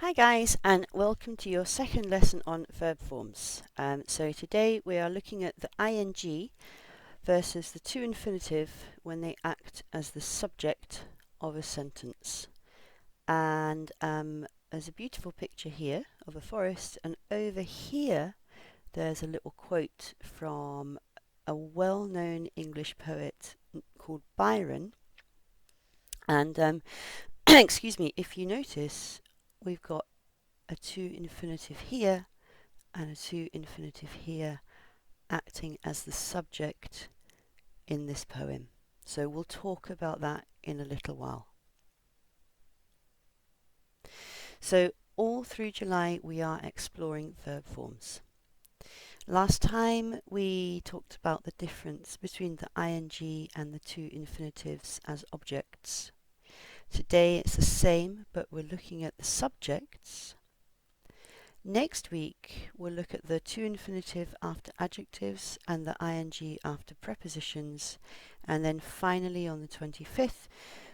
Hi guys, and welcome to your second lesson on verb forms. So today we are looking at the ing versus the to infinitive when they act as the subject of a sentence. And there's a beautiful picture here of a forest, and over here there's a little quote from a well-known English poet called Byron. And excuse me, if you notice, we've got a to infinitive here and a to infinitive here acting as the subject in this poem. So we'll talk about that in a little while. So all through July we are exploring verb forms. Last time we talked about the difference between the ing and the to infinitives as objects. Today it's the same, but we're looking at the subjects. Next week we'll look at the to infinitive after adjectives and the ing after prepositions, and then finally on the 25th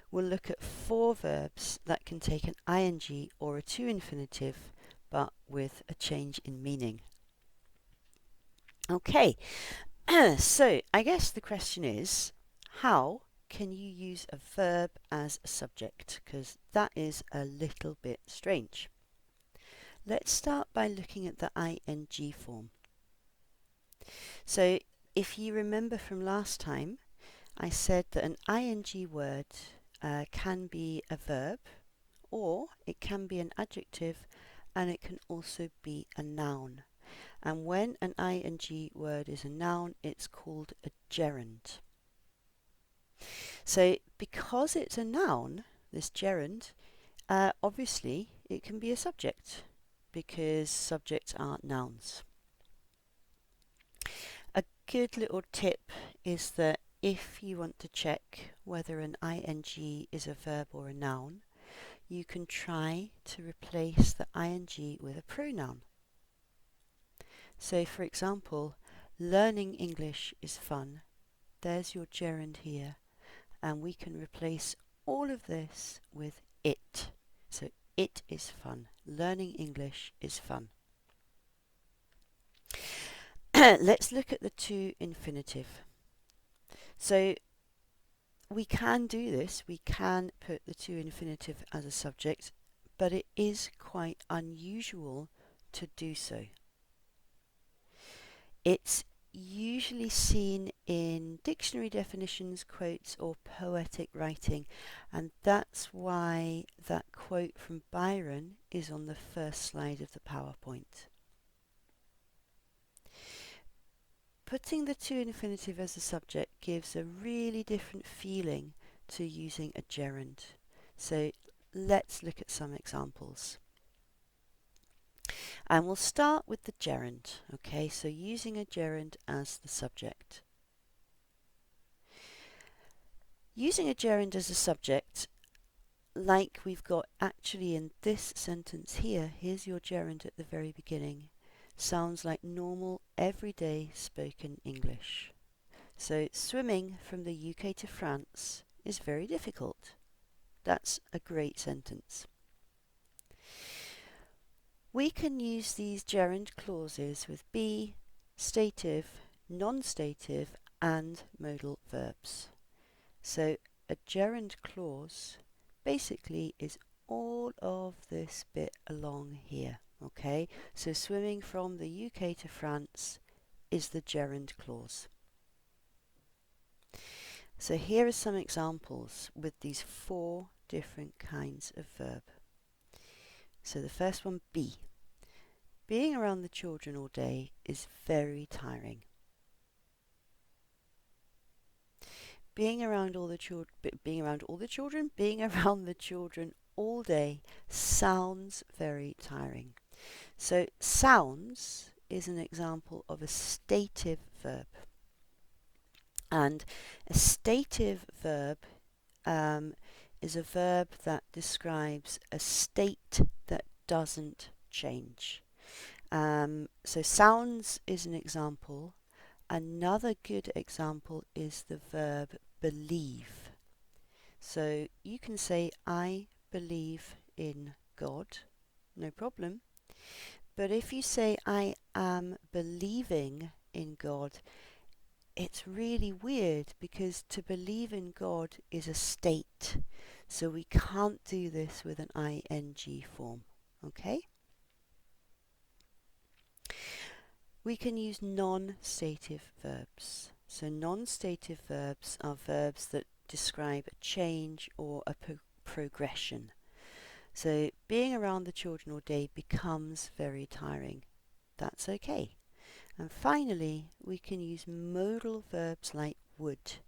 we'll look at 4 verbs that can take an ing or a to infinitive but with a change in meaning. Okay, so I guess the question is, how can you use a verb as a subject? Because that is a little bit strange. Let's start by looking at the ing form. So if you remember from last time, I said that an ing word can be a verb, or it can be an adjective, and it can also be a noun. And when an ing word is a noun, it's called a gerund. So because it's a noun, this gerund, obviously it can be a subject, because subjects aren't nouns. A good little tip is that if you want to check whether an ing is a verb or a noun, you can try to replace the ing with a pronoun. So for example, learning English is fun. There's your gerund here, and we can replace all of this with it. So it is fun. Learning English is fun. Let's look at the to infinitive. So we can do this, we can put the to infinitive as a subject, but it is quite unusual to do so. It's usually seen in dictionary definitions, quotes, or poetic writing, and that's why that quote from Byron is on the first slide of the PowerPoint. Putting the to infinitive as a subject gives a really different feeling to using a gerund. So let's look at some examples. And we'll start with the gerund. Okay, so using a gerund as the subject. Using a gerund as a subject, like we've got actually in this sentence here, here's your gerund at the very beginning, sounds like normal, everyday spoken English. So swimming from the UK to France is very difficult. That's a great sentence. We can use these gerund clauses with be, stative, non-stative and modal verbs. So a gerund clause basically is all of this bit along here. Okay, so swimming from the UK to France is the gerund clause. So here are some examples with these 4 different kinds of verb. So the first one, be. Being around the children all day is very tiring. Being around all the children all day sounds very tiring. So sounds is an example of a stative verb. And a stative verb is a verb that describes a state that doesn't change. So sounds is an example. Another good example is the verb believe. So you can say, I believe in God, no problem. But if you say, I am believing in God, it's really weird because to believe in God is a state. So we can't do this with an ing form. Okay? We can use non-stative verbs. So non-stative verbs are verbs that describe a change or a progression. So being around the children all day becomes very tiring. That's okay. And finally, we can use modal verbs like would.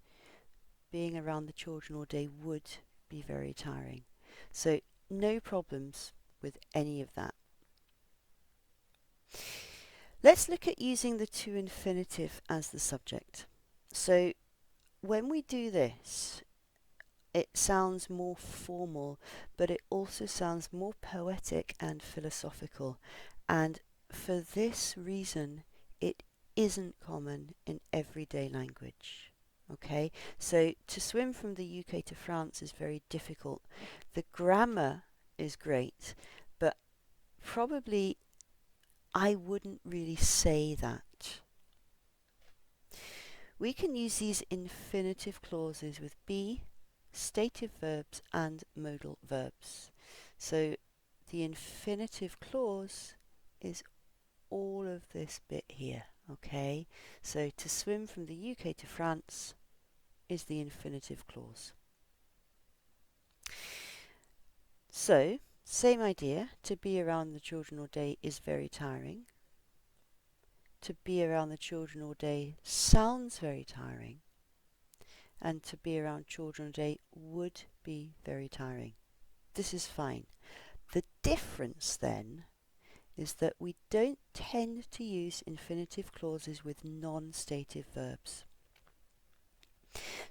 Being around the children all day would be very tiring. So no problems with any of that. Let's look at using the to infinitive as the subject. So when we do this, it sounds more formal, but it also sounds more poetic and philosophical. And for this reason, it isn't common in everyday language. Okay, so to swim from the UK to France is very difficult. The grammar is great, but probably I wouldn't really say that. We can use these infinitive clauses with be, stative verbs and modal verbs. So the infinitive clause is all of this bit here, okay? So to swim from the UK to France is the infinitive clause. So, same idea, to be around the children all day is very tiring. To be around the children all day sounds very tiring. And to be around children all day would be very tiring. This is fine. The difference then is that we don't tend to use infinitive clauses with non-stative verbs.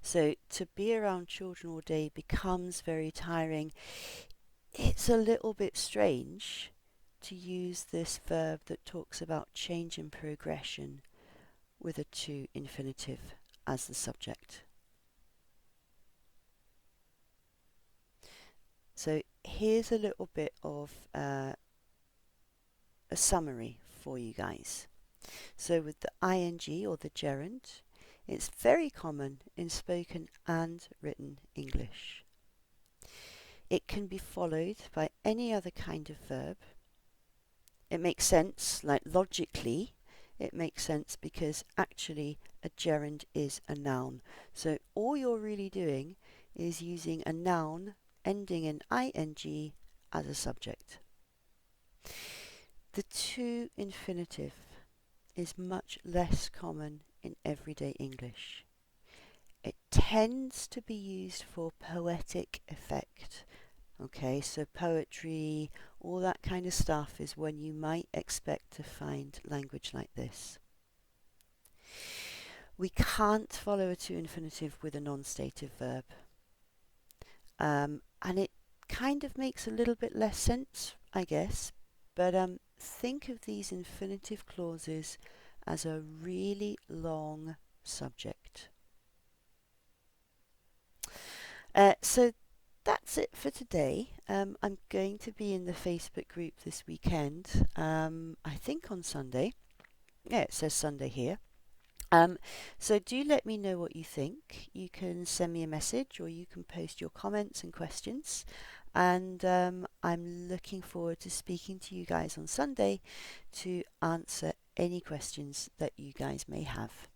So to be around children all day becomes very tiring. It's a little bit strange to use this verb that talks about change and progression with a to infinitive as the subject. So here's a little bit of a summary for you guys. So with the ing or the gerund, it's very common in spoken and written English. It can be followed by any other kind of verb. It makes sense, like logically, it makes sense because actually a gerund is a noun. So all you're really doing is using a noun ending in ing as a subject. The to infinitive is much less common in everyday English. It tends to be used for poetic effect. Okay, so poetry, all that kind of stuff is when you might expect to find language like this. We can't follow a to infinitive with a non-stative verb. And it kind of makes a little bit less sense, I guess. But think of these infinitive clauses as a really long subject. So that's it for today. I'm going to be in the Facebook group this weekend, I think on Sunday. Yeah, it says Sunday here. So do let me know what you think. You can send me a message or you can post your comments and questions. And I'm looking forward to speaking to you guys on Sunday to answer any questions that you guys may have.